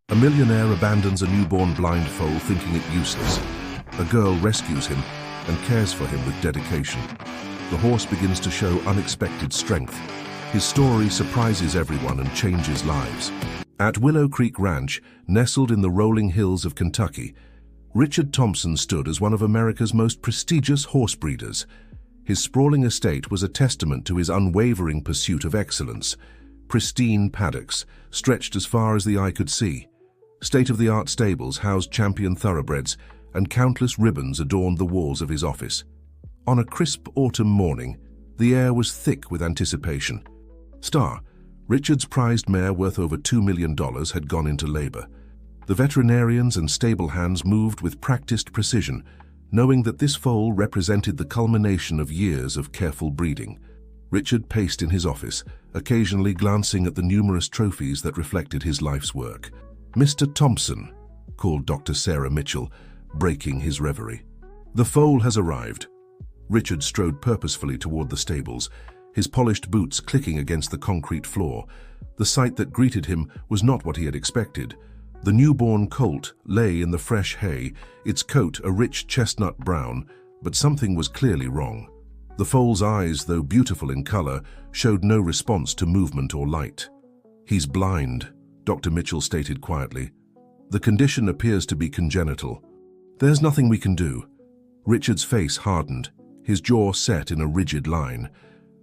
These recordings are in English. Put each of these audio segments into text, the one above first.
A millionaire abandons a newborn blind foal thinking it useless. A girl rescues him and cares for him with dedication. The horse begins to show unexpected strength. His story surprises everyone and changes lives. At Willow Creek Ranch, nestled in the rolling hills of Kentucky, Richard Thompson stood as one of America's most prestigious horse breeders. His sprawling estate was a testament to his unwavering pursuit of excellence. Pristine paddocks stretched as far as the eye could see. State-of-the-art stables housed champion thoroughbreds, and countless ribbons adorned the walls of his office. On a crisp autumn morning, the air was thick with anticipation. Star, Richard's prized mare worth over $2 million, had gone into labor. The veterinarians and stable hands moved with practiced precision, knowing that this foal represented the culmination of years of careful breeding. Richard paced in his office, occasionally glancing at the numerous trophies that reflected his life's work. "Mr. Thompson," called Dr. Sarah Mitchell, breaking his reverie. "The foal has arrived." Richard strode purposefully toward the stables, his polished boots clicking against the concrete floor. The sight that greeted him was not what he had expected. The newborn colt lay in the fresh hay, its coat a rich chestnut brown, but something was clearly wrong. The foal's eyes, though beautiful in color, showed no response to movement or light. "He's blind," Dr. Mitchell stated quietly. "The condition appears to be congenital. There's nothing we can do." Richard's face hardened, his jaw set in a rigid line.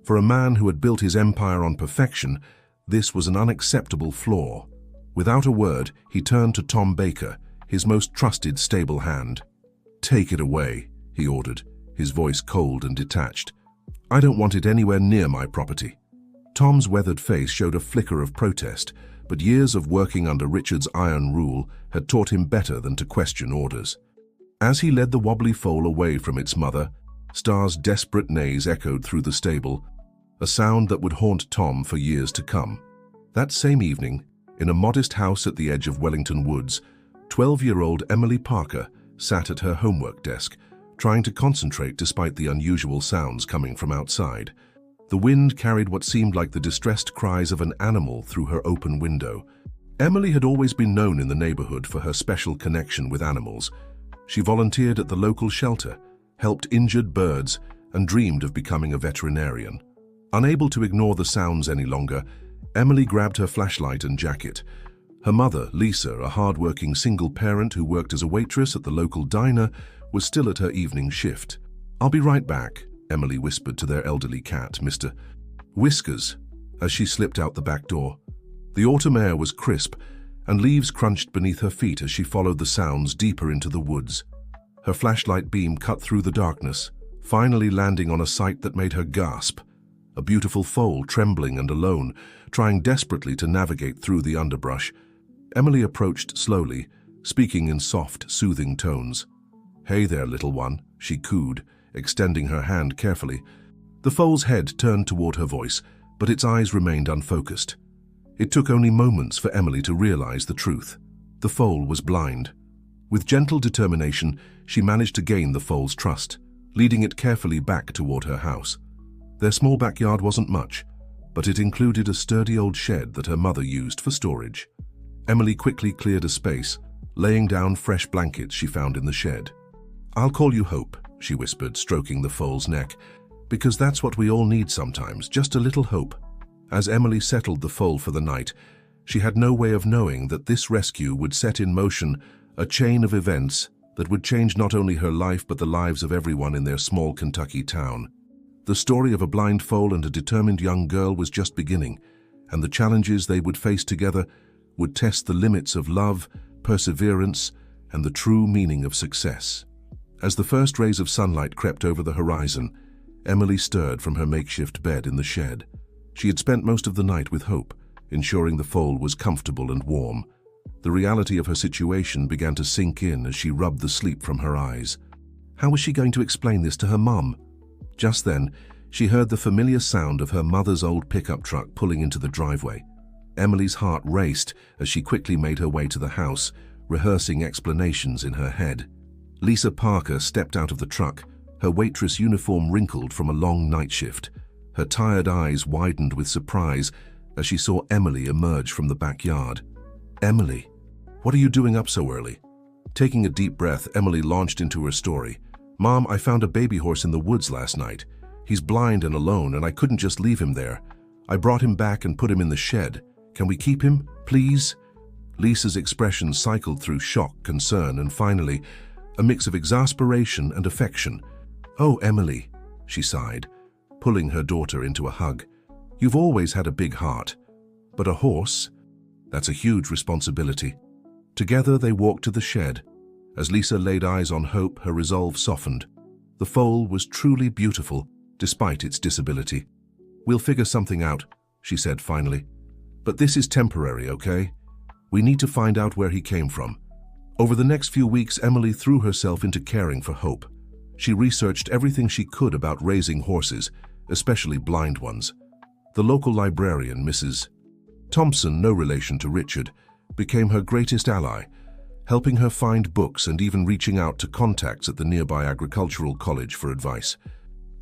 For a man who had built his empire on perfection, this was an unacceptable flaw. Without a word, he turned to Tom Baker, his most trusted stable hand. "Take it away," he ordered, his voice cold and detached. "I don't want it anywhere near my property." Tom's weathered face showed a flicker of protest, but years of working under Richard's iron rule had taught him better than to question orders. As he led the wobbly foal away from its mother, Star's desperate neighs echoed through the stable, a sound that would haunt Tom for years to come. That same evening, in a modest house at the edge of Wellington Woods, 12-year-old Emily Parker sat at her homework desk, trying to concentrate despite the unusual sounds coming from outside. The wind carried what seemed like the distressed cries of an animal through her open window. Emily had always been known in the neighborhood for her special connection with animals. She volunteered at the local shelter, helped injured birds, and dreamed of becoming a veterinarian. Unable to ignore the sounds any longer, Emily grabbed her flashlight and jacket. Her mother, Lisa, a hard-working single parent who worked as a waitress at the local diner, was still at her evening shift. "I'll be right back," Emily whispered to their elderly cat, Mr. Whiskers, as she slipped out the back door. The autumn air was crisp, and leaves crunched beneath her feet as she followed the sounds deeper into the woods. Her flashlight beam cut through the darkness, finally landing on a sight that made her gasp. A beautiful foal, trembling and alone, trying desperately to navigate through the underbrush. Emily approached slowly, speaking in soft, soothing tones. "Hey there, little one," she cooed, extending her hand carefully. The foal's head turned toward her voice, but its eyes remained unfocused. It took only moments for Emily to realize the truth. The foal was blind. With gentle determination, she managed to gain the foal's trust, leading it carefully back toward her house. Their small backyard wasn't much, but it included a sturdy old shed that her mother used for storage. Emily quickly cleared a space, laying down fresh blankets she found in the shed. "I'll call you Hope," she whispered, stroking the foal's neck, "because that's what we all need sometimes, just a little hope." As Emily settled the foal for the night, she had no way of knowing that this rescue would set in motion a chain of events that would change not only her life but the lives of everyone in their small Kentucky town. The story of a blind foal and a determined young girl was just beginning, and the challenges they would face together would test the limits of love, perseverance, and the true meaning of success. As the first rays of sunlight crept over the horizon, Emily stirred from her makeshift bed in the shed. She had spent most of the night with Hope, ensuring the foal was comfortable and warm. The reality of her situation began to sink in as she rubbed the sleep from her eyes. How was she going to explain this to her mum? Just then, she heard the familiar sound of her mother's old pickup truck pulling into the driveway. Emily's heart raced as she quickly made her way to the house, rehearsing explanations in her head. Lisa Parker stepped out of the truck, her waitress uniform wrinkled from a long night shift. Her tired eyes widened with surprise as she saw Emily emerge from the backyard. "Emily, "What are you doing up so early?" Taking a deep breath, Emily launched into her story. "Mom, I found a baby horse in the woods last night. He's blind and alone, and I couldn't just leave him there. I brought him back and put him in the shed. Can we keep him, please?" Lisa's expression cycled through shock, concern, and finally, a mix of exasperation and affection. "Oh, Emily," she sighed, pulling her daughter into a hug. "You've always had a big heart. But a horse? That's a huge responsibility." Together they walked to the shed. As Lisa laid eyes on Hope, her resolve softened. The foal was truly beautiful, despite its disability. "We'll figure something out," she said finally. "But this is temporary, okay? We need to find out where he came from." Over the next few weeks, Emily threw herself into caring for Hope. She researched everything she could about raising horses, especially blind ones. The local librarian, Mrs. Thompson, no relation to Richard, became her greatest ally, helping her find books and even reaching out to contacts at the nearby agricultural college for advice.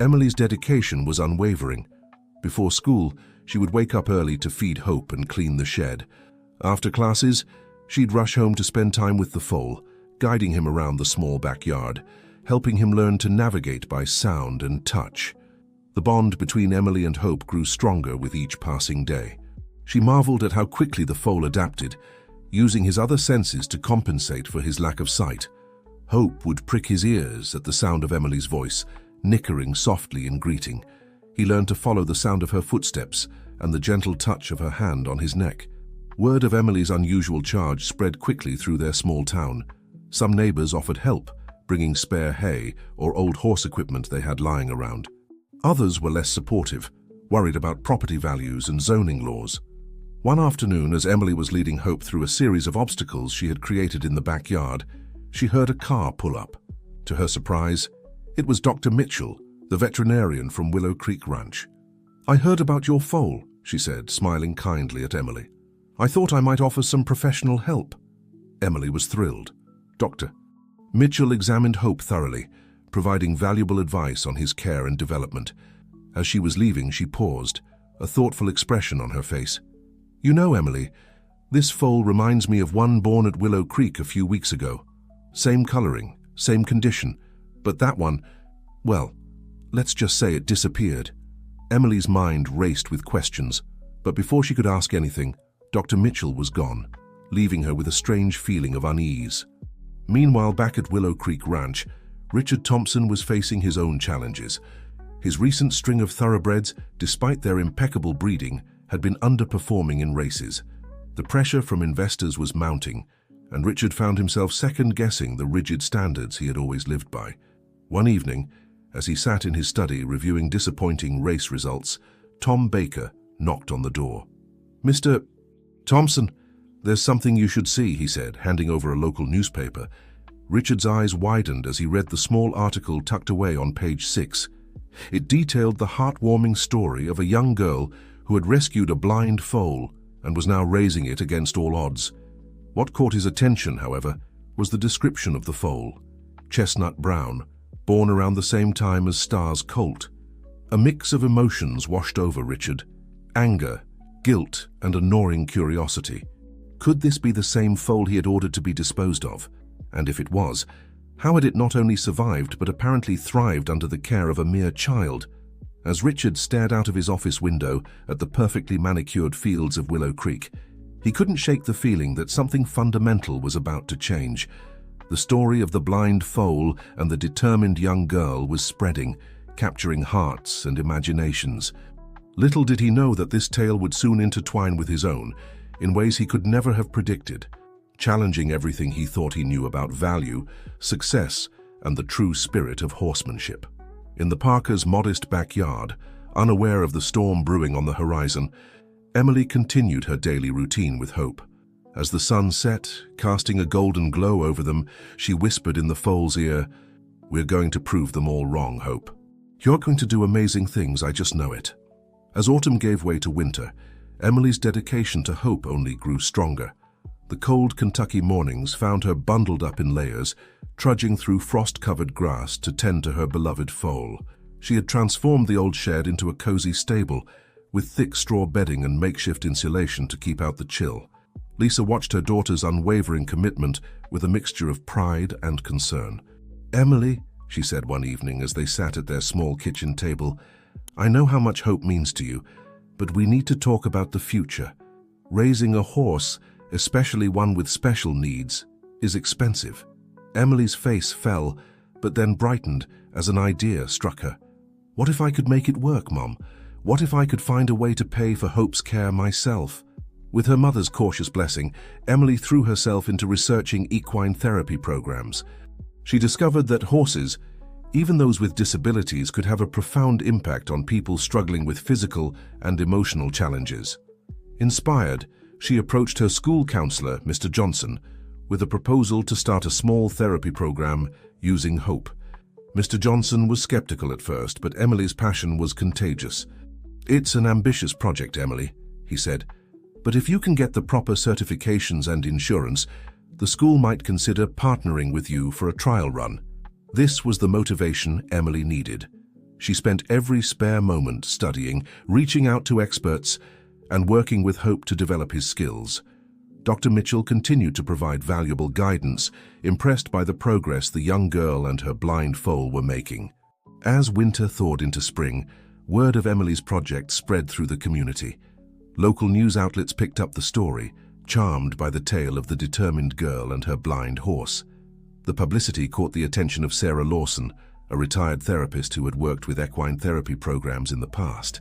Emily's dedication was unwavering. Before school, she would wake up early to feed Hope and clean the shed. After classes, she'd rush home to spend time with the foal, guiding him around the small backyard, helping him learn to navigate by sound and touch. The bond between Emily and Hope grew stronger with each passing day. She marveled at how quickly the foal adapted, using his other senses to compensate for his lack of sight. Hope would prick his ears at the sound of Emily's voice, nickering softly in greeting. He learned to follow the sound of her footsteps and the gentle touch of her hand on his neck. Word of Emily's unusual charge spread quickly through their small town. Some neighbors offered help, bringing spare hay or old horse equipment they had lying around. Others were less supportive, worried about property values and zoning laws. One afternoon, as Emily was leading Hope through a series of obstacles she had created in the backyard, she heard a car pull up. To her surprise, it was Dr. Mitchell, the veterinarian from Willow Creek Ranch. "I heard about your foal," she said, smiling kindly at Emily. "I thought I might offer some professional help." Emily was thrilled. Dr. Mitchell examined Hope thoroughly, providing valuable advice on his care and development. As she was leaving, she paused, a thoughtful expression on her face. "You know, Emily, this foal reminds me of one born at Willow Creek a few weeks ago. Same coloring, same condition, but that one, well, let's just say it disappeared." Emily's mind raced with questions, but before she could ask anything, Dr. Mitchell was gone, leaving her with a strange feeling of unease. Meanwhile, back at Willow Creek Ranch, Richard Thompson was facing his own challenges. His recent string of thoroughbreds, despite their impeccable breeding, had been underperforming in races. The pressure from investors was mounting, and Richard found himself second-guessing the rigid standards he had always lived by. One evening, as he sat in his study reviewing disappointing race results, Tom Baker knocked on the door. "Mr. Thompson, there's something you should see," he said, handing over a local newspaper. Richard's eyes widened as he read the small article tucked away on page 6. It detailed the heartwarming story of a young girl who had rescued a blind foal and was now raising it against all odds. What caught his attention, however, was the description of the foal. Chestnut brown, born around the same time as Star's colt. A mix of emotions washed over Richard: anger, guilt, and a gnawing curiosity. Could this be the same foal he had ordered to be disposed of? And if it was, how had it not only survived but apparently thrived under the care of a mere child? As Richard stared out of his office window at the perfectly manicured fields of Willow Creek, he couldn't shake the feeling that something fundamental was about to change. The story of the blind foal and the determined young girl was spreading, capturing hearts and imaginations. Little did he know that this tale would soon intertwine with his own, in ways he could never have predicted, challenging everything he thought he knew about value, success, and the true spirit of horsemanship. In the Parkers' modest backyard, unaware of the storm brewing on the horizon, Emily continued her daily routine with Hope. As the sun set, casting a golden glow over them, she whispered in the foal's ear, "We're going to prove them all wrong, Hope. You're going to do amazing things, I just know it." As autumn gave way to winter, Emily's dedication to Hope only grew stronger. The cold Kentucky mornings found her bundled up in layers, trudging through frost-covered grass to tend to her beloved foal. She had transformed the old shed into a cozy stable, with thick straw bedding and makeshift insulation to keep out the chill. Lisa watched her daughter's unwavering commitment with a mixture of pride and concern. "Emily," she said one evening as they sat at their small kitchen table, "I know how much Hope means to you, but we need to talk about the future. Raising a horse, especially one with special needs, is expensive." Emily's face fell, but then brightened as an idea struck her. "What if I could make it work, Mom? What if I could find a way to pay for Hope's care myself?" With her mother's cautious blessing, Emily threw herself into researching equine therapy programs. She discovered that horses, even those with disabilities, could have a profound impact on people struggling with physical and emotional challenges. Inspired, she approached her school counselor, Mr. Johnson, with a proposal to start a small therapy program using Hope. Mr. Johnson was skeptical at first, but Emily's passion was contagious. "It's an ambitious project, Emily," he said, "but if you can get the proper certifications and insurance, the school might consider partnering with you for a trial run." This was the motivation Emily needed. She spent every spare moment studying, reaching out to experts, and working with Hope to develop his skills. Dr. Mitchell continued to provide valuable guidance, impressed by the progress the young girl and her blind foal were making. As winter thawed into spring, word of Emily's project spread through the community. Local news outlets picked up the story, charmed by the tale of the determined girl and her blind horse. The publicity caught the attention of Sarah Lawson, a retired therapist who had worked with equine therapy programs in the past.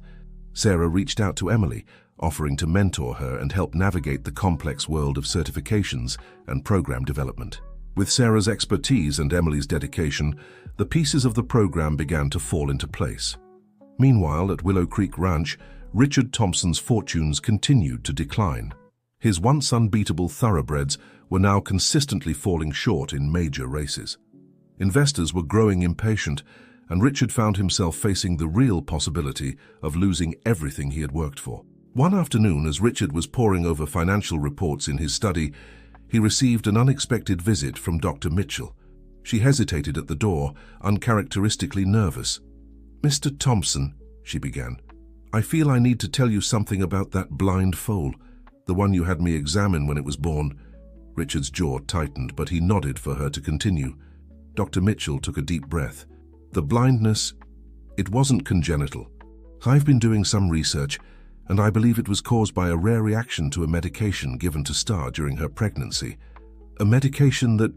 Sarah reached out to Emily, offering to mentor her and help navigate the complex world of certifications and program development. With Sarah's expertise and Emily's dedication, the pieces of the program began to fall into place. Meanwhile, at Willow Creek Ranch, Richard Thompson's fortunes continued to decline. His once unbeatable thoroughbreds were now consistently falling short in major races. Investors were growing impatient, and Richard found himself facing the real possibility of losing everything he had worked for. One afternoon, as Richard was poring over financial reports in his study, he received an unexpected visit from Dr. Mitchell. She hesitated at the door, uncharacteristically nervous. "Mr. Thompson," she began, "I feel I need to tell you something about that blind foal, the one you had me examine when it was born." Richard's jaw tightened, but he nodded for her to continue. Dr. Mitchell took a deep breath. "The blindness, it wasn't congenital. I've been doing some research, and I believe it was caused by a rare reaction to a medication given to Star during her pregnancy. A medication that—"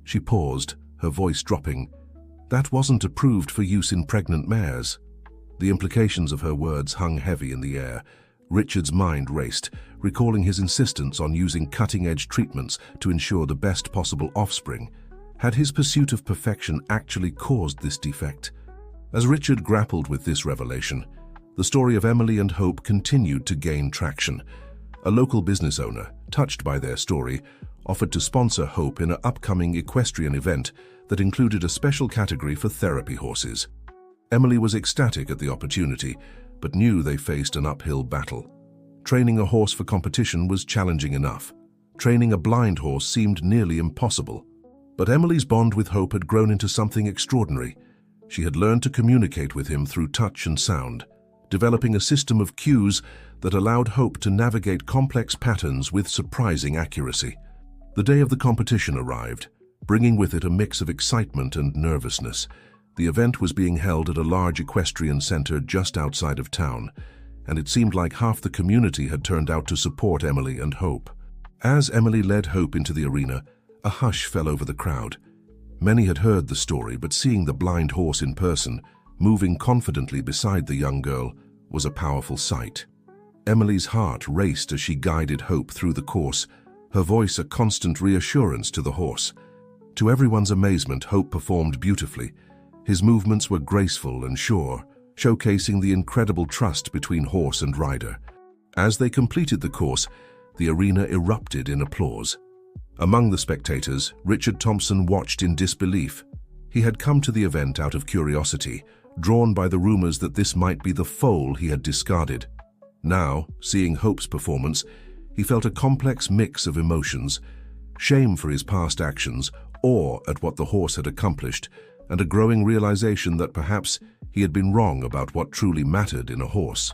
She paused, her voice dropping. "That wasn't approved for use in pregnant mares." The implications of her words hung heavy in the air. Richard's mind raced, recalling his insistence on using cutting-edge treatments to ensure the best possible offspring. Had his pursuit of perfection actually caused this defect? As Richard grappled with this revelation, the story of Emily and Hope continued to gain traction. A local business owner, touched by their story, offered to sponsor Hope in an upcoming equestrian event that included a special category for therapy horses. Emily was ecstatic at the opportunity, but knew they faced an uphill battle. Training a horse for competition was challenging enough. Training a blind horse seemed nearly impossible. But Emily's bond with Hope had grown into something extraordinary. She had learned to communicate with him through touch and sound, developing a system of cues that allowed Hope to navigate complex patterns with surprising accuracy. The day of the competition arrived, bringing with it a mix of excitement and nervousness. The event was being held at a large equestrian center just outside of town, and it seemed like half the community had turned out to support Emily and Hope. As Emily led Hope into the arena, a hush fell over the crowd. Many had heard the story, but seeing the blind horse in person, moving confidently beside the young girl, was a powerful sight. Emily's heart raced as she guided Hope through the course, her voice a constant reassurance to the horse. To everyone's amazement, Hope performed beautifully. His movements were graceful and sure, showcasing the incredible trust between horse and rider. As they completed the course, the arena erupted in applause. Among the spectators, Richard Thompson watched in disbelief. He had come to the event out of curiosity, drawn by the rumors that this might be the foal he had discarded. Now, seeing Hope's performance, he felt a complex mix of emotions: shame for his past actions, awe at what the horse had accomplished, and a growing realization that perhaps he had been wrong about what truly mattered in a horse.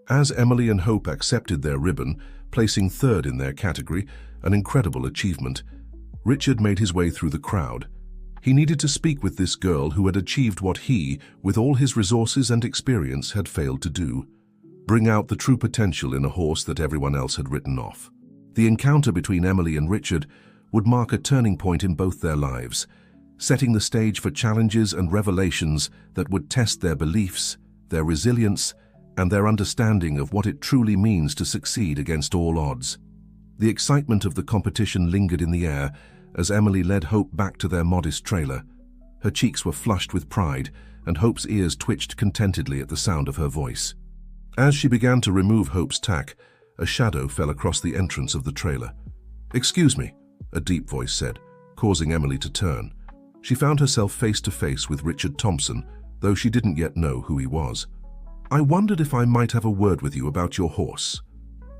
As Emily and Hope accepted their ribbon, placing third in their category, an incredible achievement. Richard made his way through the crowd. He needed to speak with this girl who had achieved what he, with all his resources and experience, had failed to do: bring out the true potential in a horse that everyone else had written off. The encounter between Emily and Richard would mark a turning point in both their lives, setting the stage for challenges and revelations that would test their beliefs, their resilience, and their understanding of what it truly means to succeed against all odds. The excitement of the competition lingered in the air as Emily led Hope back to their modest trailer. Her cheeks were flushed with pride, and Hope's ears twitched contentedly at the sound of her voice. As she began to remove Hope's tack, a shadow fell across the entrance of the trailer. "Excuse me," a deep voice said, causing Emily to turn. She found herself face to face with Richard Thompson, though she didn't yet know who he was. "I wondered if I might have a word with you about your horse."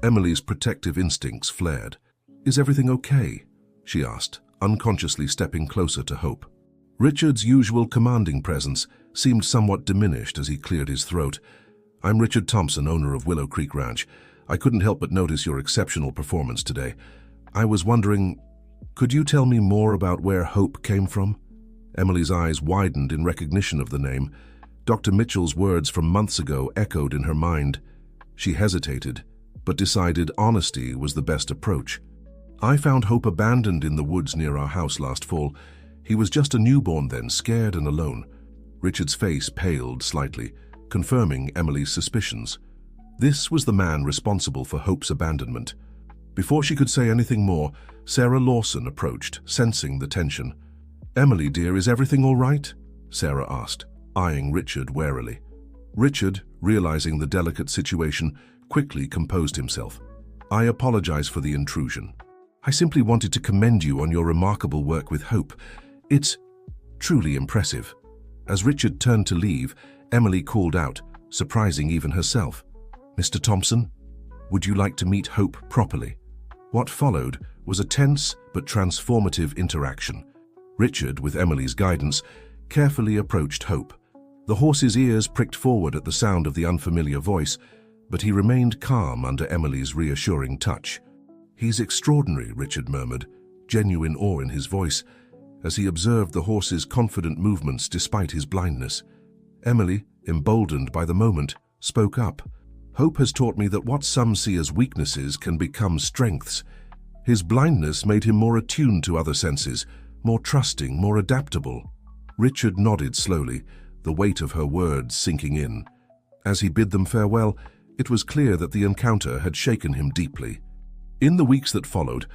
Emily's protective instincts flared. "Is everything okay?" she asked, unconsciously stepping closer to Hope. Richard's usual commanding presence seemed somewhat diminished as he cleared his throat. "I'm Richard Thompson, owner of Willow Creek Ranch. I couldn't help but notice your exceptional performance today. I was wondering, could you tell me more about where Hope came from?" Emily's eyes widened in recognition of the name. Dr. Mitchell's words from months ago echoed in her mind. She hesitated, but decided honesty was the best approach. "I found Hope abandoned in the woods near our house last fall. He was just a newborn then, scared and alone." Richard's face paled slightly, confirming Emily's suspicions. This was the man responsible for Hope's abandonment. Before she could say anything more, Sarah Lawson approached, sensing the tension. "Emily, dear, is everything all right?" Sarah asked, eyeing Richard warily. Richard, realizing the delicate situation, quickly composed himself. "I apologize for the intrusion. I simply wanted to commend you on your remarkable work with Hope. It's truly impressive." As Richard turned to leave, Emily called out, surprising even herself. "Mr. Thompson, would you like to meet Hope properly?" What followed was a tense but transformative interaction. Richard, with Emily's guidance, carefully approached Hope. The horse's ears pricked forward at the sound of the unfamiliar voice, but he remained calm under Emily's reassuring touch. "He's extraordinary," Richard murmured, genuine awe in his voice, as he observed the horse's confident movements despite his blindness. Emily, emboldened by the moment, spoke up. "Hope has taught me that what some see as weaknesses can become strengths. His blindness made him more attuned to other senses, more trusting, more adaptable." Richard nodded slowly, the weight of her words sinking in. As he bid them farewell, it was clear that the encounter had shaken him deeply. In the weeks that followed,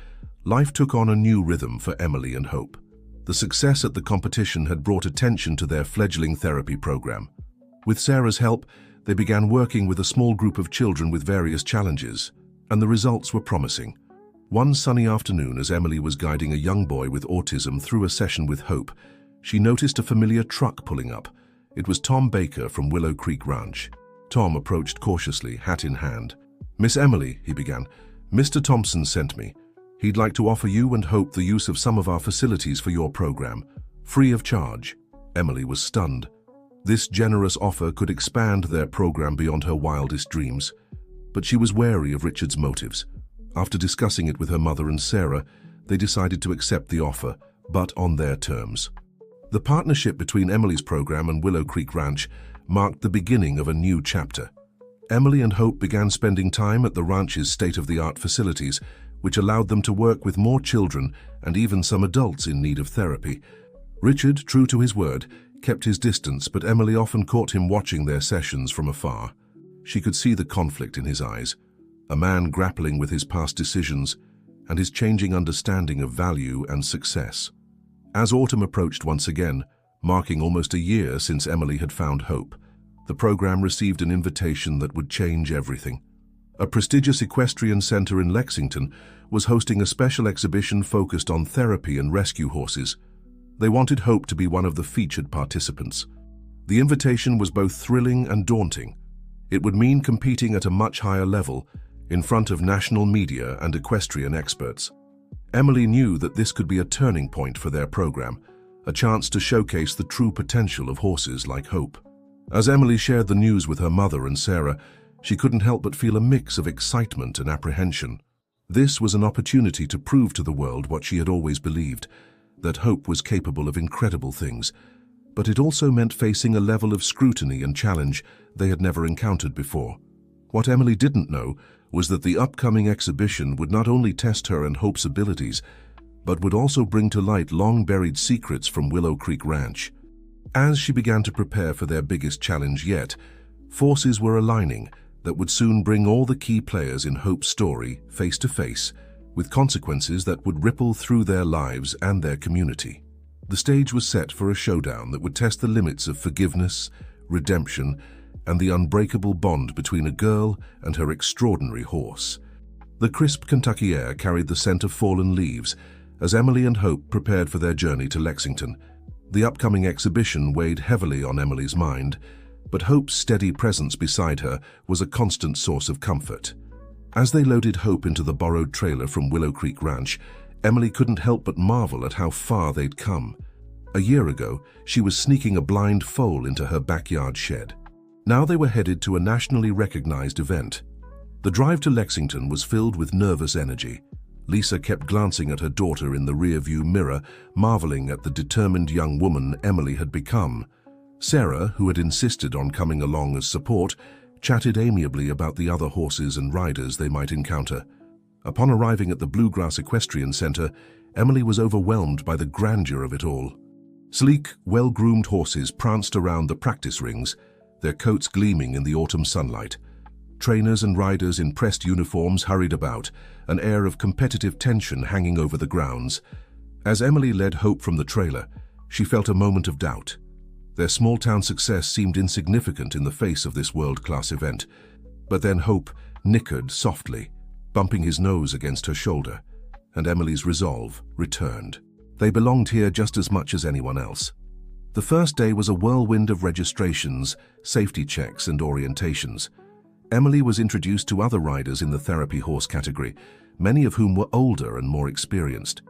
life took on a new rhythm for Emily and Hope. The success at the competition had brought attention to their fledgling therapy program. With Sarah's help, they began working with a small group of children with various challenges, and the results were promising. One sunny afternoon, as Emily was guiding a young boy with autism through a session with Hope, she noticed a familiar truck pulling up. It was Tom Baker from Willow Creek Ranch. Tom approached cautiously, hat in hand. "Miss Emily," he began, "Mr. Thompson sent me. He'd like to offer you and Hope the use of some of our facilities for your program, free of charge." Emily was stunned. This generous offer could expand their program beyond her wildest dreams. But she was wary of Richard's motives. After discussing it with her mother and Sarah, they decided to accept the offer, but on their terms. The partnership between Emily's program and Willow Creek Ranch marked the beginning of a new chapter. Emily and Hope began spending time at the ranch's state-of-the-art facilities, which allowed them to work with more children and even some adults in need of therapy. Richard, true to his word, kept his distance, but Emily often caught him watching their sessions from afar. She could see the conflict in his eyes, a man grappling with his past decisions and his changing understanding of value and success. As autumn approached once again, marking almost a year since Emily had found Hope, the program received an invitation that would change everything. A prestigious equestrian center in Lexington was hosting a special exhibition focused on therapy and rescue horses. They wanted Hope to be one of the featured participants. The invitation was both thrilling and daunting. It would mean competing at a much higher level, in front of national media and equestrian experts. Emily knew that this could be a turning point for their program, a chance to showcase the true potential of horses like Hope. As Emily shared the news with her mother and Sarah, She couldn't help but feel a mix of excitement and apprehension. This was an opportunity to prove to the world what she had always believed, that Hope was capable of incredible things. But it also meant facing a level of scrutiny and challenge they had never encountered before. What Emily didn't know was that the upcoming exhibition would not only test her and Hope's abilities, but would also bring to light long-buried secrets from Willow Creek Ranch. As she began to prepare for their biggest challenge yet, forces were aligning that would soon bring all the key players in Hope's story face to face, with consequences that would ripple through their lives and their community. The stage was set for a showdown that would test the limits of forgiveness, redemption, and the unbreakable bond between a girl and her extraordinary horse. The crisp Kentucky air carried the scent of fallen leaves as Emily and Hope prepared for their journey to Lexington. The upcoming exhibition weighed heavily on Emily's mind, but Hope's steady presence beside her was a constant source of comfort. As they loaded Hope into the borrowed trailer from Willow Creek Ranch, Emily couldn't help but marvel at how far they'd come. A year ago, she was sneaking a blind foal into her backyard shed. Now they were headed to a nationally recognized event. The drive to Lexington was filled with nervous energy. Lisa kept glancing at her daughter in the rearview mirror, marveling at the determined young woman Emily had become. Sarah, who had insisted on coming along as support, chatted amiably about the other horses and riders they might encounter. Upon arriving at the Bluegrass Equestrian Center, Emily was overwhelmed by the grandeur of it all. Sleek, well-groomed horses pranced around the practice rings, their coats gleaming in the autumn sunlight. Trainers and riders in pressed uniforms hurried about, an air of competitive tension hanging over the grounds. As Emily led Hope from the trailer, she felt a moment of doubt. Their small-town success seemed insignificant in the face of this world-class event. But then Hope nickered softly, bumping his nose against her shoulder, and Emily's resolve returned. They belonged here just as much as anyone else. The first day was a whirlwind of registrations, safety checks, and orientations. Emily was introduced to other riders in the therapy horse category, many of whom were older and more experienced.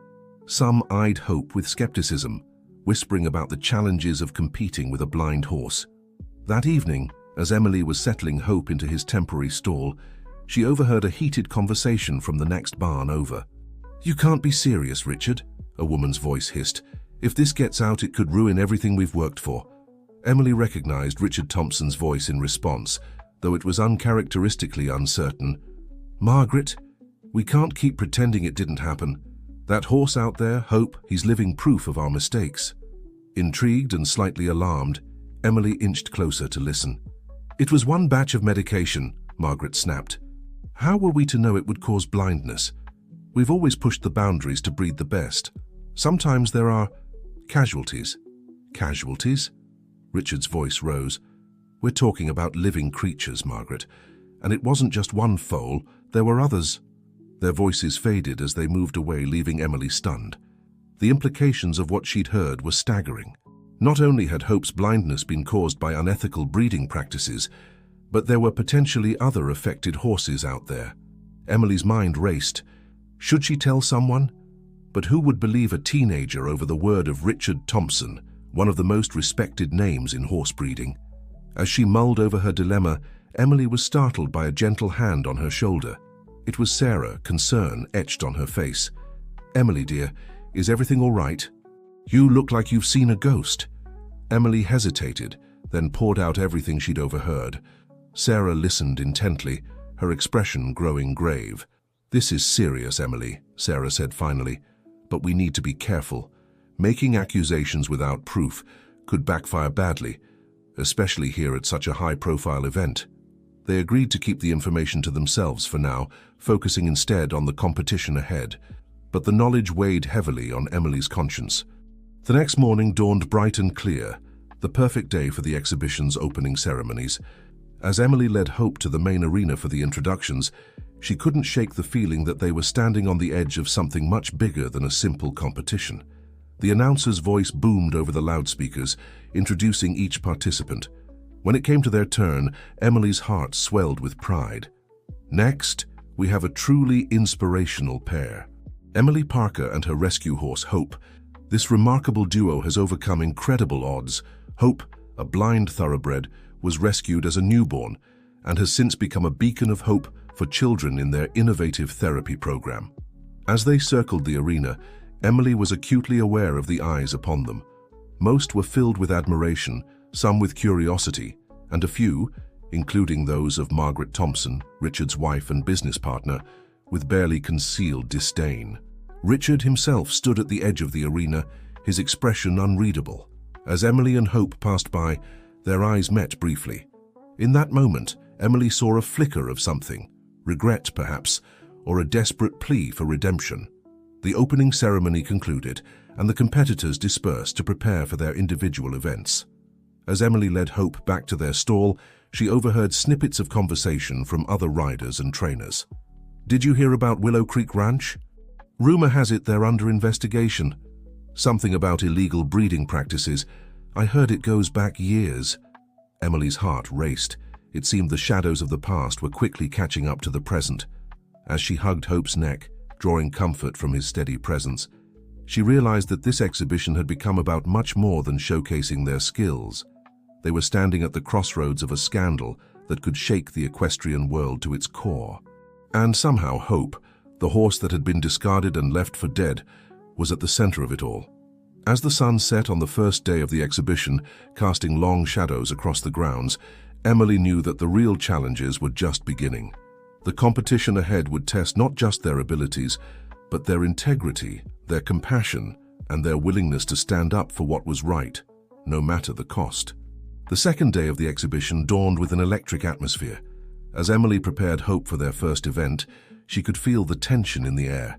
Some eyed Hope with skepticism, whispering about the challenges of competing with a blind horse. That evening, as Emily was settling Hope into his temporary stall, she overheard a heated conversation from the next barn over. "You can't be serious, Richard," a woman's voice hissed. "If this gets out, it could ruin everything we've worked for." Emily recognized Richard Thompson's voice in response, though it was uncharacteristically uncertain. "Margaret, we can't keep pretending it didn't happen. That horse out there, Hope, he's living proof of our mistakes." Intrigued and slightly alarmed, Emily inched closer to listen. "It was one batch of medication," Margaret snapped. "How were we to know it would cause blindness? We've always pushed the boundaries to breed the best. Sometimes there are casualties." "Casualties?" Richard's voice rose. "We're talking about living creatures, Margaret. And it wasn't just one foal, there were others." Their voices faded as they moved away, leaving Emily stunned. The implications of what she'd heard were staggering. Not only had Hope's blindness been caused by unethical breeding practices, but there were potentially other affected horses out there. Emily's mind raced. Should she tell someone? But who would believe a teenager over the word of Richard Thompson, one of the most respected names in horse breeding? As she mulled over her dilemma, Emily was startled by a gentle hand on her shoulder. It was Sarah, concern etched on her face. "Emily, dear, is everything all right? You look like you've seen a ghost." Emily hesitated, then poured out everything she'd overheard. Sarah listened intently, her expression growing grave. "This is serious, Emily," Sarah said finally, "but we need to be careful. Making accusations without proof could backfire badly, especially here at such a high-profile event." They agreed to keep the information to themselves for now, focusing instead on the competition ahead. But the knowledge weighed heavily on Emily's conscience. The next morning dawned bright and clear, the perfect day for the exhibition's opening ceremonies. As Emily led Hope to the main arena for the introductions, she couldn't shake the feeling that they were standing on the edge of something much bigger than a simple competition. The announcer's voice boomed over the loudspeakers, introducing each participant. When it came to their turn, Emily's heart swelled with pride. "Next, we have a truly inspirational pair. Emily Parker and her rescue horse, Hope. This remarkable duo has overcome incredible odds. Hope, a blind thoroughbred, was rescued as a newborn, and has since become a beacon of hope for children in their innovative therapy program. As they circled the arena, Emily was acutely aware of the eyes upon them. Most were filled with admiration, some with curiosity, and a few, including those of Margaret Thompson, Richard's wife and business partner, with barely concealed disdain. Richard himself stood at the edge of the arena, his expression unreadable. As Emily and Hope passed by, their eyes met briefly. In that moment, Emily saw a flicker of something, regret perhaps, or a desperate plea for redemption. The opening ceremony concluded, and the competitors dispersed to prepare for their individual events. As Emily led Hope back to their stall, she overheard snippets of conversation from other riders and trainers. "Did you hear about Willow Creek Ranch? Rumor has it they're under investigation. Something about illegal breeding practices. I heard it goes back years." Emily's heart raced. It seemed the shadows of the past were quickly catching up to the present. As she hugged Hope's neck, drawing comfort from his steady presence, she realized that this exhibition had become about much more than showcasing their skills. They were standing at the crossroads of a scandal that could shake the equestrian world to its core. And somehow Hope, the horse that had been discarded and left for dead, was at the center of it all. As the sun set on the first day of the exhibition, casting long shadows across the grounds, Emily knew that the real challenges were just beginning. The competition ahead would test not just their abilities, but their integrity, their compassion, and their willingness to stand up for what was right, no matter the cost. The second day of the exhibition dawned with an electric atmosphere. As Emily prepared Hope for their first event, she could feel the tension in the air.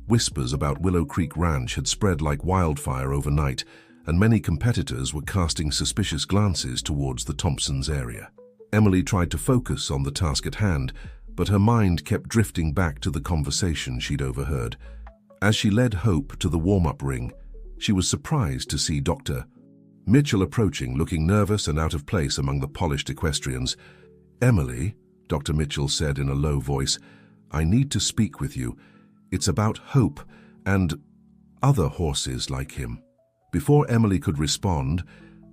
Whispers about Willow Creek Ranch had spread like wildfire overnight, and many competitors were casting suspicious glances towards the Thompsons' area. Emily tried to focus on the task at hand, but her mind kept drifting back to the conversation she'd overheard. As she led Hope to the warm-up ring, she was surprised to see Dr. Mitchell approaching, looking nervous and out of place among the polished equestrians. "Emily," Dr. Mitchell said in a low voice, "I need to speak with you. It's about Hope and other horses like him." Before Emily could respond,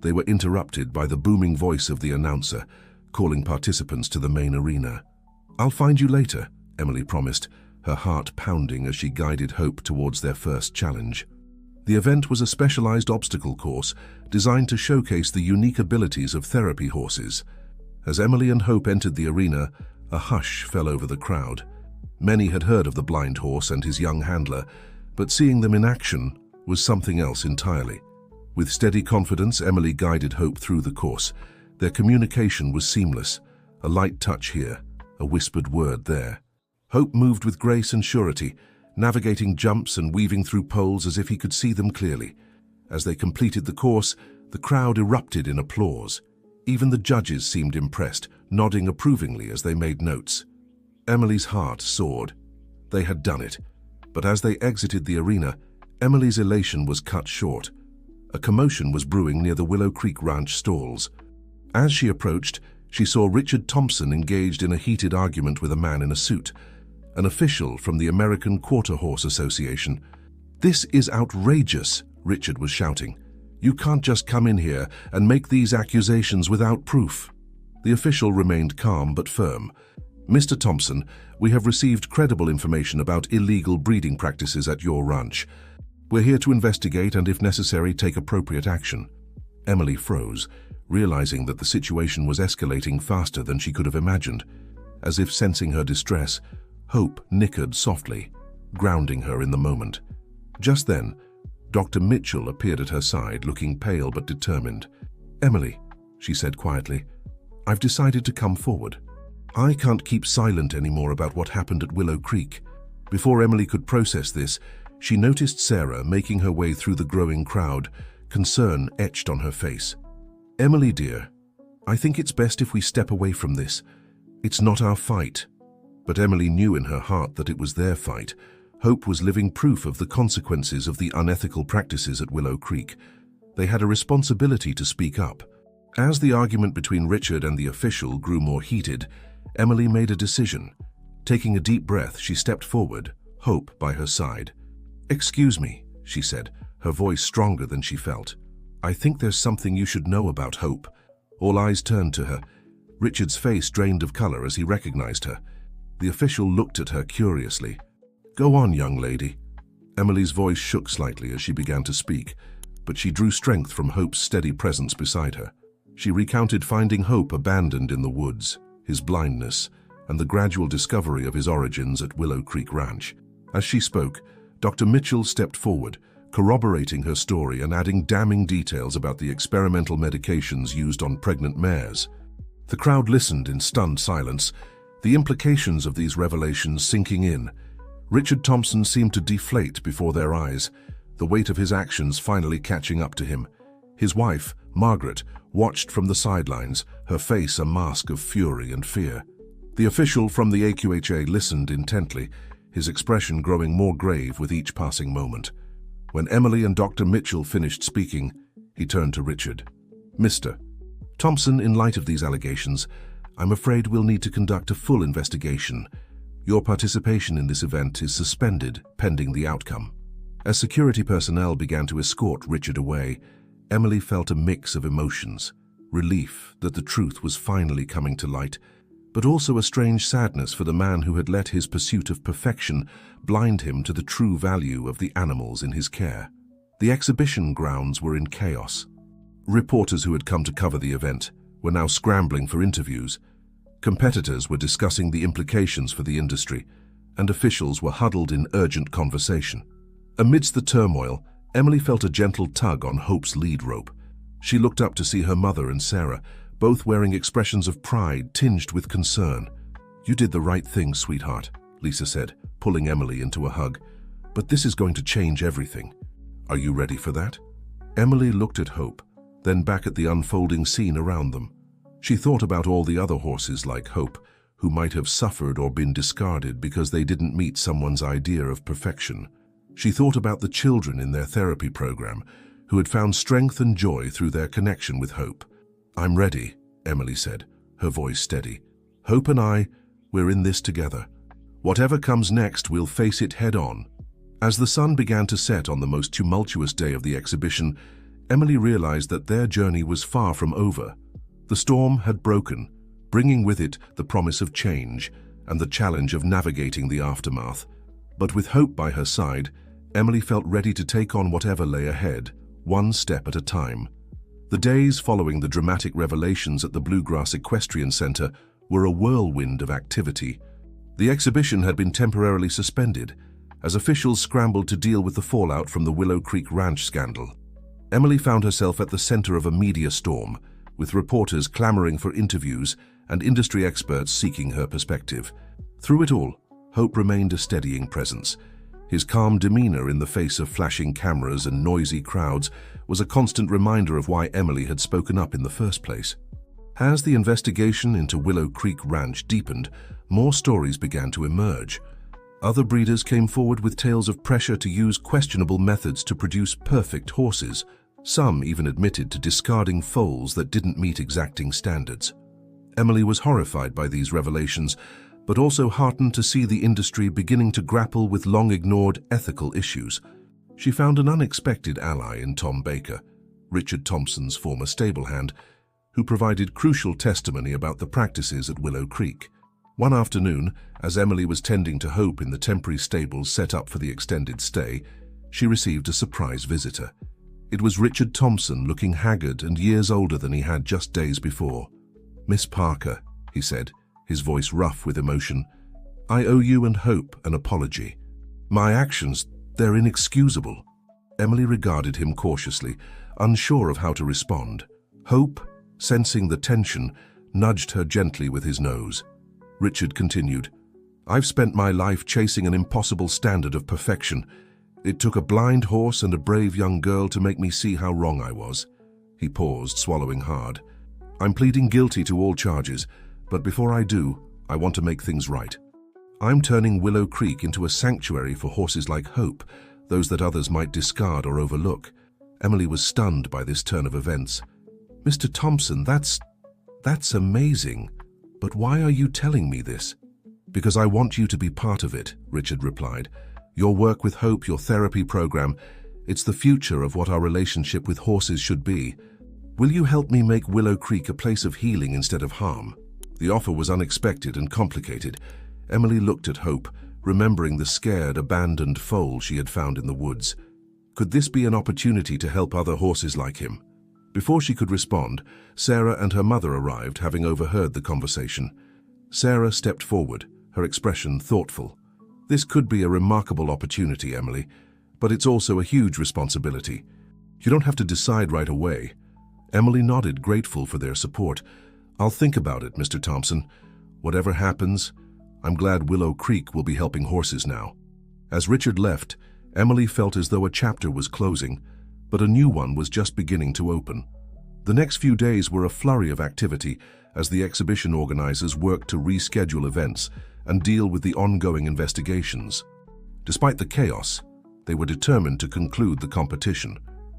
they were interrupted by the booming voice of the announcer, calling participants to the main arena. "I'll find you later," Emily promised, her heart pounding as she guided Hope towards their first challenge. The event was a specialized obstacle course designed to showcase the unique abilities of therapy horses. As Emily and Hope entered the arena, a hush fell over the crowd. Many had heard of the blind horse and his young handler, but seeing them in action was something else entirely. With steady confidence, Emily guided Hope through the course. Their communication was seamless, a light touch here, a whispered word there. Hope moved with grace and surety, navigating jumps and weaving through poles as if he could see them clearly. As they completed the course, the crowd erupted in applause. Even the judges seemed impressed, nodding approvingly as they made notes. Emily's heart soared. They had done it. But as they exited the arena, Emily's elation was cut short. A commotion was brewing near the Willow Creek Ranch stalls. As she approached, she saw Richard Thompson engaged in a heated argument with a man in a suit, an official from the American Quarter Horse Association. "This is outrageous," Richard was shouting. "You can't just come in here and make these accusations without proof." The official remained calm but firm. "Mr. Thompson, we have received credible information about illegal breeding practices at your ranch. We're here to investigate and, if necessary, take appropriate action." Emily froze, realizing that the situation was escalating faster than she could have imagined. As if sensing her distress, Hope nickered softly, grounding her in the moment. Just then, Dr. Mitchell appeared at her side, looking pale but determined. "Emily," she said quietly, "I've decided to come forward. I can't keep silent anymore about what happened at Willow Creek." Before Emily could process this, she noticed Sarah making her way through the growing crowd, concern etched on her face. "Emily, dear, I think it's best if we step away from this. It's not our fight." But Emily knew in her heart that it was their fight. Hope was living proof of the consequences of the unethical practices at Willow Creek. They had a responsibility to speak up. As the argument between Richard and the official grew more heated, Emily made a decision. Taking a deep breath, she stepped forward, Hope by her side. "Excuse me," she said, her voice stronger than she felt. "I think there's something you should know about Hope." All eyes turned to her. Richard's face drained of color as he recognized her. The official looked at her curiously. "Go on, young lady." Emily's voice shook slightly as she began to speak, but she drew strength from Hope's steady presence beside her. She recounted finding Hope abandoned in the woods, his blindness, and the gradual discovery of his origins at Willow Creek Ranch. As she spoke, Dr. Mitchell stepped forward, corroborating her story and adding damning details about the experimental medications used on pregnant mares. The crowd listened in stunned silence, the implications of these revelations sinking in. Richard Thompson seemed to deflate before their eyes, the weight of his actions finally catching up to him. His wife, Margaret, watched from the sidelines, her face a mask of fury and fear. The official from the AQHA listened intently, his expression growing more grave with each passing moment. When Emily and Dr. Mitchell finished speaking, he turned to Richard. "Mr. Thompson, in light of these allegations, I'm afraid we'll need to conduct a full investigation. Your participation in this event is suspended pending the outcome." As security personnel began to escort Richard away, Emily felt a mix of emotions, relief that the truth was finally coming to light, but also a strange sadness for the man who had let his pursuit of perfection blind him to the true value of the animals in his care. The exhibition grounds were in chaos. Reporters who had come to cover the event were now scrambling for interviews. Competitors were discussing the implications for the industry, and officials were huddled in urgent conversation. Amidst the turmoil, Emily felt a gentle tug on Hope's lead rope. She looked up to see her mother and Sarah, both wearing expressions of pride tinged with concern. "You did the right thing, sweetheart," Lisa said, pulling Emily into a hug. "But this is going to change everything. Are you ready for that?" Emily looked at Hope, then back at the unfolding scene around them. She thought about all the other horses like Hope, who might have suffered or been discarded because they didn't meet someone's idea of perfection. She thought about the children in their therapy program, who had found strength and joy through their connection with Hope. "I'm ready," Emily said, her voice steady. "Hope and we're in this together. Whatever comes next, we'll face it head on." As the sun began to set on the most tumultuous day of the exhibition, Emily realized that their journey was far from over. The storm had broken, bringing with it the promise of change and the challenge of navigating the aftermath. But with Hope by her side, Emily felt ready to take on whatever lay ahead, one step at a time. The days following the dramatic revelations at the Bluegrass Equestrian Center were a whirlwind of activity. The exhibition had been temporarily suspended, as officials scrambled to deal with the fallout from the Willow Creek Ranch scandal. Emily found herself at the center of a media storm, with reporters clamoring for interviews and industry experts seeking her perspective. Through it all, Hope remained a steadying presence. His calm demeanor in the face of flashing cameras and noisy crowds was a constant reminder of why Emily had spoken up in the first place. As the investigation into Willow Creek Ranch deepened, more stories began to emerge. Other breeders came forward with tales of pressure to use questionable methods to produce perfect horses. Some even admitted to discarding foals that didn't meet exacting standards. Emily was horrified by these revelations, but also heartened to see the industry beginning to grapple with long-ignored ethical issues. She found an unexpected ally in Tom Baker, Richard Thompson's former stablehand, who provided crucial testimony about the practices at Willow Creek. One afternoon, as Emily was tending to Hope in the temporary stables set up for the extended stay, she received a surprise visitor. It was Richard Thompson, looking haggard and years older than he had just days before. "Miss Parker," he said, his voice rough with emotion, "I owe you and Hope an apology. My actions, they're inexcusable." Emily regarded him cautiously, unsure of how to respond. Hope, sensing the tension, nudged her gently with his nose. Richard continued, "I've spent my life chasing an impossible standard of perfection. It took a blind horse and a brave young girl to make me see how wrong I was." He paused, swallowing hard. "I'm pleading guilty to all charges, but before I do, I want to make things right. I'm turning Willow Creek into a sanctuary for horses like Hope, those that others might discard or overlook." Emily was stunned by this turn of events. "Mr. Thompson, that's amazing. But why are you telling me this?" "Because I want you to be part of it," Richard replied. "Your work with Hope, your therapy program, it's the future of what our relationship with horses should be. Will you help me make Willow Creek a place of healing instead of harm?" The offer was unexpected and complicated. Emily looked at Hope, remembering the scared, abandoned foal she had found in the woods. Could this be an opportunity to help other horses like him? Before she could respond, Sarah and her mother arrived, having overheard the conversation. Sarah stepped forward, her expression thoughtful. "This could be a remarkable opportunity, Emily, but it's also a huge responsibility. You don't have to decide right away." Emily nodded, grateful for their support. "I'll think about it, Mr. Thompson. Whatever happens, I'm glad Willow Creek will be helping horses now." As Richard left, Emily felt as though a chapter was closing, but a new one was just beginning to open. The next few days were a flurry of activity as the exhibition organizers worked to reschedule events and deal with the ongoing investigations. Despite the chaos, they were determined to conclude the competition,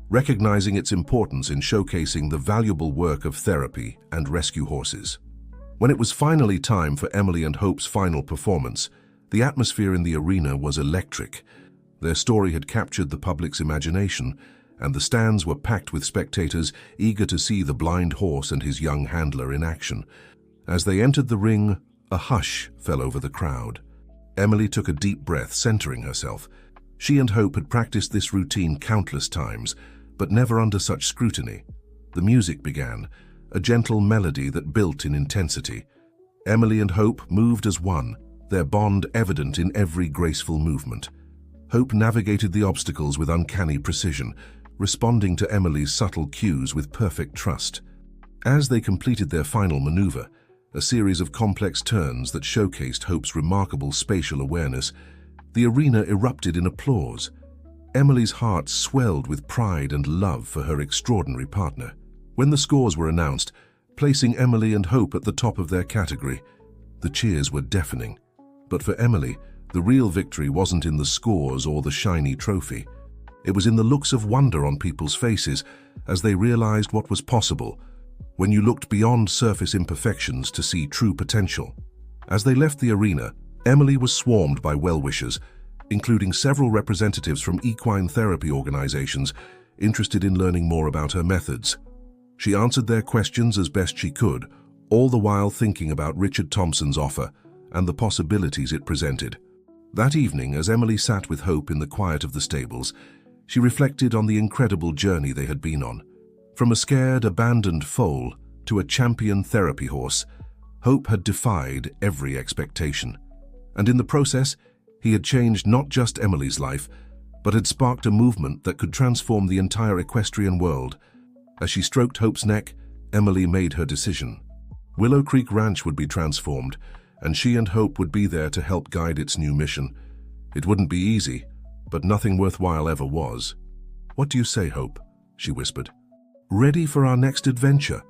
recognizing its importance in showcasing the valuable work of therapy and rescue horses. When it was finally time for Emily and Hope's final performance, the atmosphere in the arena was electric. Their story had captured the public's imagination, and the stands were packed with spectators eager to see the blind horse and his young handler in action. As they entered the ring, a hush fell over the crowd. Emily took a deep breath, centering herself. She and Hope had practiced this routine countless times, but never under such scrutiny. The music began, a gentle melody that built in intensity. Emily and Hope moved as one, their bond evident in every graceful movement. Hope navigated the obstacles with uncanny precision, responding to Emily's subtle cues with perfect trust. As they completed their final maneuver, a series of complex turns that showcased Hope's remarkable spatial awareness, the arena erupted in applause. Emily's heart swelled with pride and love for her extraordinary partner. When the scores were announced, placing Emily and Hope at the top of their category, the cheers were deafening. But for Emily, the real victory wasn't in the scores or the shiny trophy. It was in the looks of wonder on people's faces as they realized what was possible when you looked beyond surface imperfections to see true potential. As they left the arena, Emily was swarmed by well-wishers, including several representatives from equine therapy organizations interested in learning more about her methods. She answered their questions as best she could, all the while thinking about Richard Thompson's offer and the possibilities it presented. That evening, as Emily sat with Hope in the quiet of the stables, she reflected on the incredible journey they had been on. From a scared, abandoned foal to a champion therapy horse, Hope had defied every expectation. And in the process, he had changed not just Emily's life, but had sparked a movement that could transform the entire equestrian world. As she stroked Hope's neck, Emily made her decision. Willow Creek Ranch would be transformed, and she and Hope would be there to help guide its new mission. It wouldn't be easy, but nothing worthwhile ever was. "What do you say, Hope?" she whispered. "Ready for our next adventure?"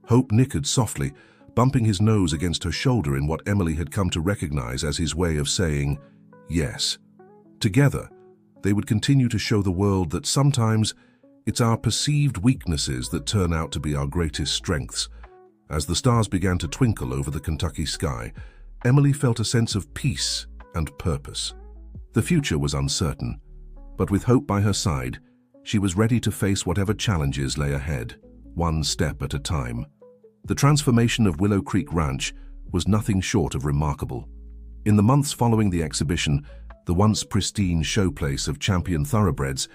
Hope nickered softly, bumping his nose against her shoulder in what Emily had come to recognize as his way of saying yes. Together, they would continue to show the world that sometimes it's our perceived weaknesses that turn out to be our greatest strengths. As the stars began to twinkle over the Kentucky sky, Emily felt a sense of peace and purpose. The future was uncertain, but with Hope by her side, she was ready to face whatever challenges lay ahead, one step at a time. The transformation of Willow Creek Ranch was nothing short of remarkable. In the months following the exhibition, the once pristine showplace of champion thoroughbreds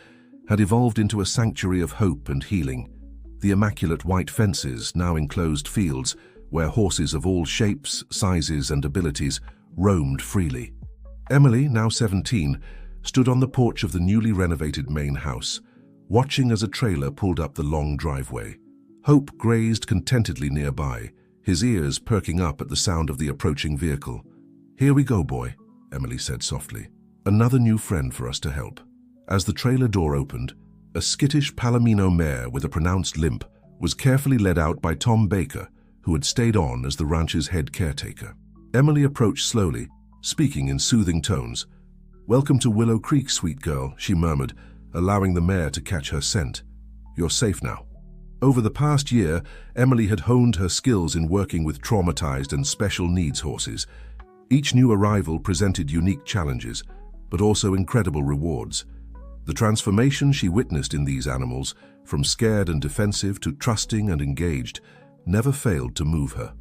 had evolved into a sanctuary of hope and healing. The immaculate white fences, now enclosed fields, where horses of all shapes, sizes, and abilities roamed freely. Emily, now 17, stood on the porch of the newly renovated main house, watching as a trailer pulled up the long driveway. Hope grazed contentedly nearby, his ears perking up at the sound of the approaching vehicle. "Here we go, boy," Emily said softly. "Another new friend for us to help." As the trailer door opened, a skittish Palomino mare with a pronounced limp was carefully led out by Tom Baker, who had stayed on as the ranch's head caretaker. Emily approached slowly, speaking in soothing tones. "Welcome to Willow Creek, sweet girl," she murmured, allowing the mare to catch her scent. "You're safe now." Over the past year, Emily had honed her skills in working with traumatized and special needs horses. Each new arrival presented unique challenges, but also incredible rewards. The transformation she witnessed in these animals, from scared and defensive to trusting and engaged, never failed to move her.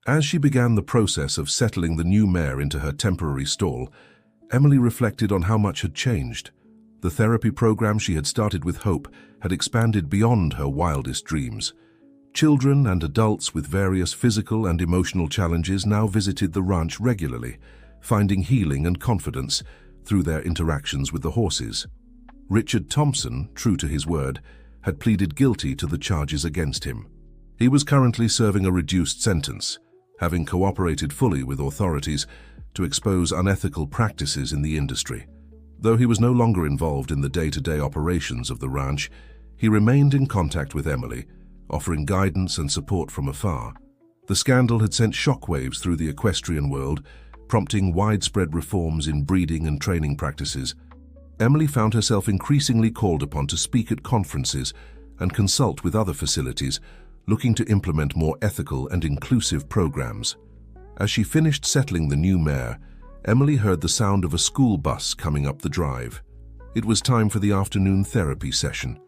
As she began the process of settling the new mare into her temporary stall, Emily reflected on how much had changed. The therapy program she had started with Hope had expanded beyond her wildest dreams. Children and adults with various physical and emotional challenges now visited the ranch regularly, finding healing and confidence through their interactions with the horses. Richard Thompson, true to his word, had pleaded guilty to the charges against him. He was currently serving a reduced sentence, having cooperated fully with authorities to expose unethical practices in the industry. Though he was no longer involved in the day-to-day operations of the ranch, he remained in contact with Emily, offering guidance and support from afar. The scandal had sent shockwaves through the equestrian world, prompting widespread reforms in breeding and training practices. Emily found herself increasingly called upon to speak at conferences and consult with other facilities, looking to implement more ethical and inclusive programs. As she finished settling the new mare, Emily heard the sound of a school bus coming up the drive. It was time for the afternoon therapy session.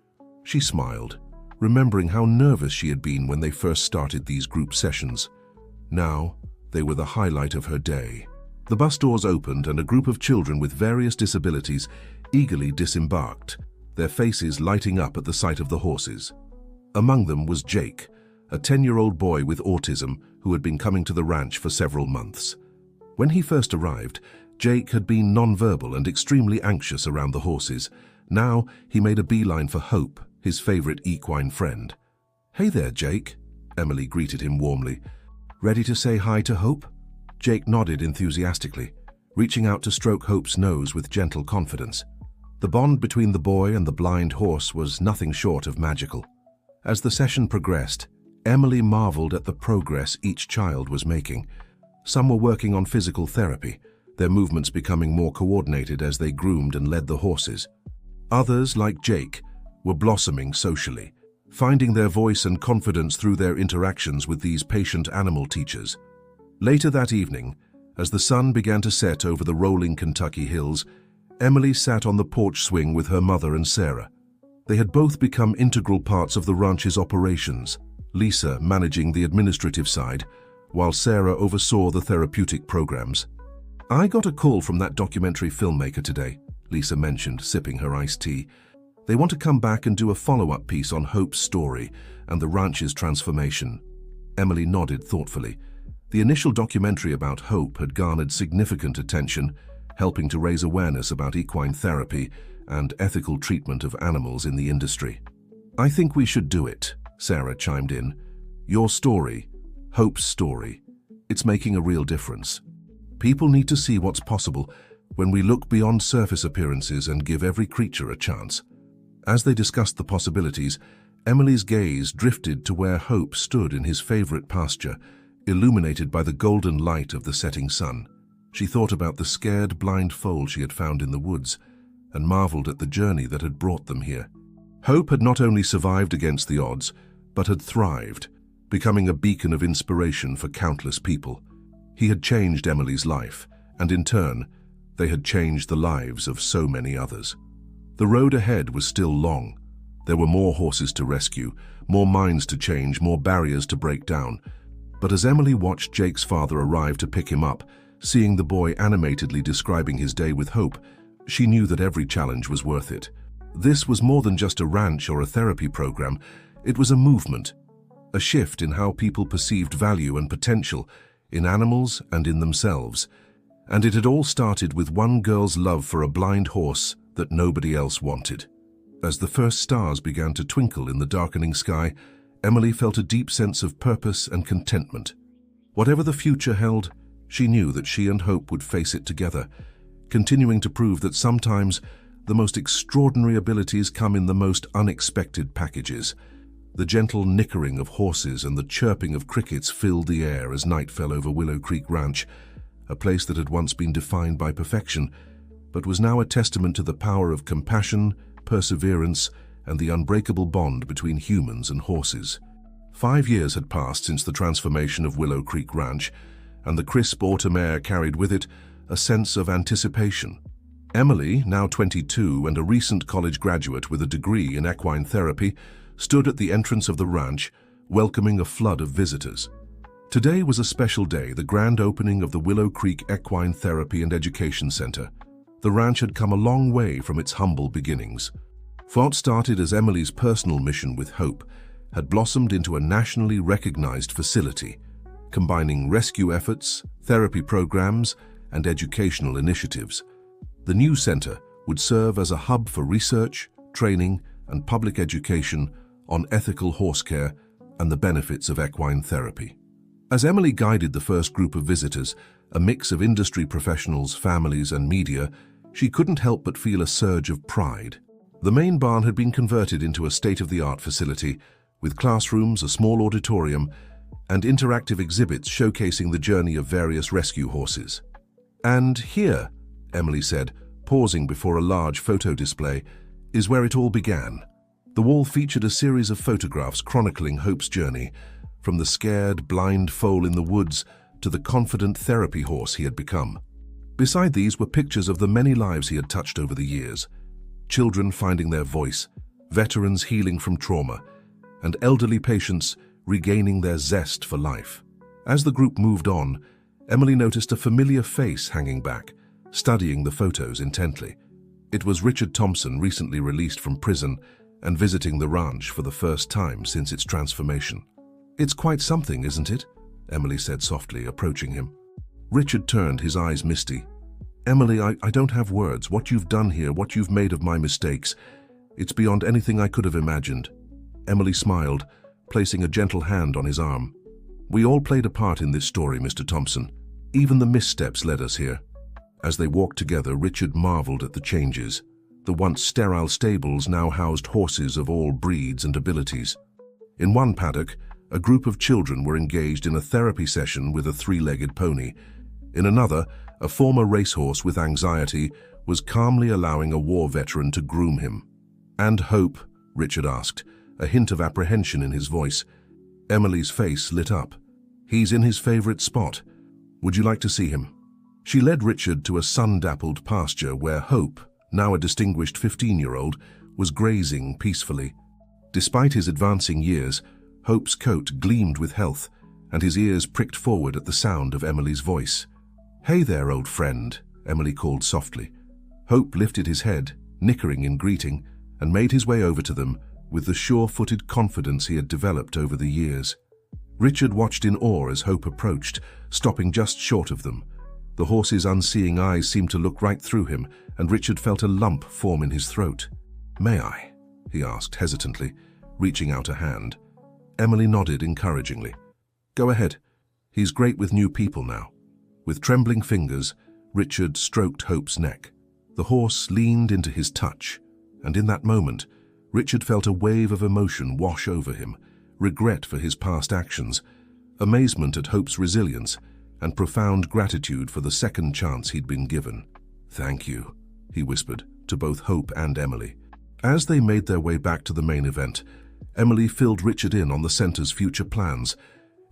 She smiled, remembering how nervous she had been when they first started these group sessions. Now, they were the highlight of her day. The bus doors opened and a group of children with various disabilities eagerly disembarked, their faces lighting up at the sight of the horses. Among them was Jake, a 10-year-old boy with autism who had been coming to the ranch for several months. When he first arrived, Jake had been nonverbal and extremely anxious around the horses. Now he made a beeline for Hope, his favorite equine friend. "Hey there, Jake," Emily greeted him warmly. "Ready to say hi to Hope?" Jake nodded enthusiastically, reaching out to stroke Hope's nose with gentle confidence. The bond between the boy and the blind horse was nothing short of magical. As the session progressed, Emily marveled at the progress each child was making. Some were working on physical therapy, their movements becoming more coordinated as they groomed and led the horses. Others, like Jake, were blossoming socially, finding their voice and confidence through their interactions with these patient animal teachers. Later that evening, as the sun began to set over the rolling Kentucky hills, Emily sat on the porch swing with her mother and Sarah. They had both become integral parts of the ranch's operations, Lisa managing the administrative side, while Sarah oversaw the therapeutic programs. "I got a call from that documentary filmmaker today," Lisa mentioned, sipping her iced tea. "They want to come back and do a follow-up piece on Hope's story and the ranch's transformation." Emily nodded thoughtfully. The initial documentary about Hope had garnered significant attention, helping to raise awareness about equine therapy and ethical treatment of animals in the industry. "I think we should do it," Sarah chimed in. "Your story, Hope's story, it's making a real difference. People need to see what's possible when we look beyond surface appearances and give every creature a chance." As they discussed the possibilities, Emily's gaze drifted to where Hope stood in his favorite pasture, illuminated by the golden light of the setting sun. She thought about the scared, blind foal she had found in the woods and marveled at the journey that had brought them here. Hope had not only survived against the odds, but had thrived, becoming a beacon of inspiration for countless people. He had changed Emily's life, and in turn, they had changed the lives of so many others. The road ahead was still long. There were more horses to rescue, more minds to change, more barriers to break down. But as Emily watched Jake's father arrive to pick him up, seeing the boy animatedly describing his day with Hope, she knew that every challenge was worth it. This was more than just a ranch or a therapy program. It was a movement, a shift in how people perceived value and potential in animals and in themselves. And it had all started with one girl's love for a blind horse that nobody else wanted. As the first stars began to twinkle in the darkening sky, Emily felt a deep sense of purpose and contentment. Whatever the future held, she knew that she and Hope would face it together, continuing to prove that sometimes the most extraordinary abilities come in the most unexpected packages. The gentle nickering of horses and the chirping of crickets filled the air as night fell over Willow Creek Ranch, a place that had once been defined by perfection, but was now a testament to the power of compassion, perseverance, and the unbreakable bond between humans and horses. 5 years had passed since the transformation of Willow Creek Ranch, and the crisp autumn air carried with it a sense of anticipation. Emily, now 22 and a recent college graduate with a degree in equine therapy, stood at the entrance of the ranch, welcoming a flood of visitors. Today was a special day, the grand opening of the Willow Creek Equine Therapy and Education Center. The ranch had come a long way from its humble beginnings. What started as Emily's personal mission with Hope had blossomed into a nationally recognized facility, combining rescue efforts, therapy programs, and educational initiatives. The new center would serve as a hub for research, training, and public education on ethical horse care and the benefits of equine therapy. As Emily guided the first group of visitors, a mix of industry professionals, families, and media, she couldn't help but feel a surge of pride. The main barn had been converted into a state-of-the-art facility, with classrooms, a small auditorium, and interactive exhibits showcasing the journey of various rescue horses. And here, Emily said, pausing before a large photo display, is where it all began. The wall featured a series of photographs chronicling Hope's journey, from the scared, blind foal in the woods to the confident therapy horse he had become. Beside these were pictures of the many lives he had touched over the years, children finding their voice, veterans healing from trauma, and elderly patients regaining their zest for life. As the group moved on, Emily noticed a familiar face hanging back, studying the photos intently. It was Richard Thompson, recently released from prison and visiting the ranch for the first time since its transformation. "It's quite something, isn't it?" Emily said softly, approaching him. Richard turned, his eyes misty. "Emily, I don't have words. What you've done here, what you've made of my mistakes, it's beyond anything I could have imagined." Emily smiled, placing a gentle hand on his arm. "We all played a part in this story, Mr. Thompson. Even the missteps led us here." As they walked together, Richard marveled at the changes. The once sterile stables now housed horses of all breeds and abilities. In one paddock, a group of children were engaged in a therapy session with a three-legged pony. In another, a former racehorse with anxiety was calmly allowing a war veteran to groom him. "And Hope?" Richard asked, a hint of apprehension in his voice. Emily's face lit up. "He's in his favorite spot. Would you like to see him?" She led Richard to a sun-dappled pasture where Hope, now a distinguished 15-year-old, was grazing peacefully. Despite his advancing years, Hope's coat gleamed with health, and his ears pricked forward at the sound of Emily's voice. "Hey there, old friend," Emily called softly. Hope lifted his head, nickering in greeting, and made his way over to them with the sure-footed confidence he had developed over the years. Richard watched in awe as Hope approached, stopping just short of them. The horse's unseeing eyes seemed to look right through him, and Richard felt a lump form in his throat. "May I?" he asked hesitantly, reaching out a hand. Emily nodded encouragingly. "Go ahead. He's great with new people now." With trembling fingers, Richard stroked Hope's neck. The horse leaned into his touch, and in that moment, Richard felt a wave of emotion wash over him, regret for his past actions, amazement at Hope's resilience, and profound gratitude for the second chance he'd been given. "Thank you," he whispered to both Hope and Emily. As they made their way back to the main event, Emily filled Richard in on the center's future plans,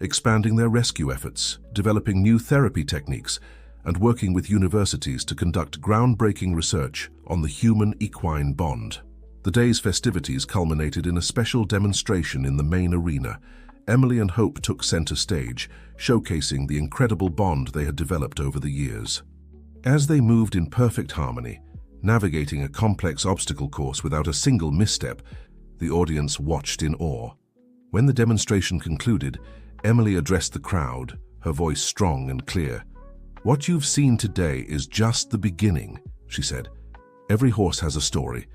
expanding their rescue efforts, developing new therapy techniques, and working with universities to conduct groundbreaking research on the human-equine bond. The day's festivities culminated in a special demonstration in the main arena. Emily and Hope took center stage, showcasing the incredible bond they had developed over the years. As they moved in perfect harmony, navigating a complex obstacle course without a single misstep, the audience watched in awe. When the demonstration concluded, Emily addressed the crowd, her voice strong and clear. "What you've seen today is just the beginning," she said. "Every horse has a story.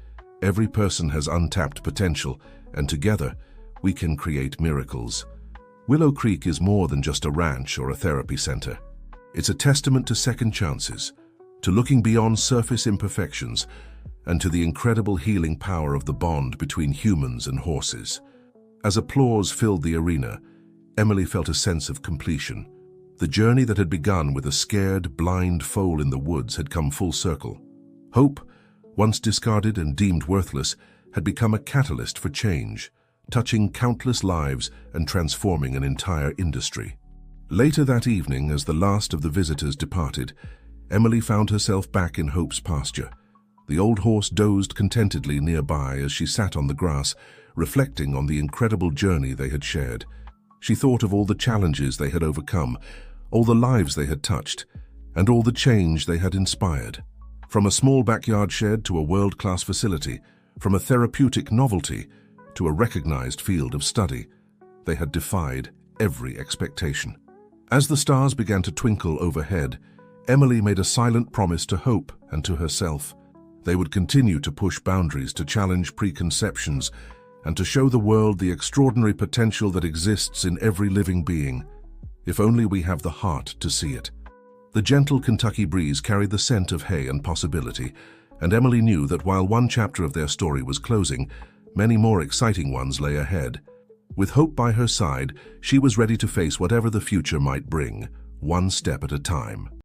Every person has untapped potential, and together, we can create miracles. Willow Creek is more than just a ranch or a therapy center. It's a testament to second chances, to looking beyond surface imperfections, and to the incredible healing power of the bond between humans and horses." As applause filled the arena, Emily felt a sense of completion. The journey that had begun with a scared, blind foal in the woods had come full circle. Hope, once discarded and deemed worthless, had become a catalyst for change, touching countless lives and transforming an entire industry. Later that evening, as the last of the visitors departed, Emily found herself back in Hope's pasture. The old horse dozed contentedly nearby as she sat on the grass, reflecting on the incredible journey they had shared. She thought of all the challenges they had overcome, all the lives they had touched, and all the change they had inspired. From a small backyard shed to a world-class facility, from a therapeutic novelty to a recognized field of study, they had defied every expectation. As the stars began to twinkle overhead, Emily made a silent promise to hope and to herself. They would continue to push boundaries, to challenge preconceptions, and to show the world the extraordinary potential that exists in every living being, if only we have the heart to see it. The gentle Kentucky breeze carried the scent of hay and possibility, and Emily knew that while one chapter of their story was closing, many more exciting ones lay ahead. With hope by her side, she was ready to face whatever the future might bring, one step at a time.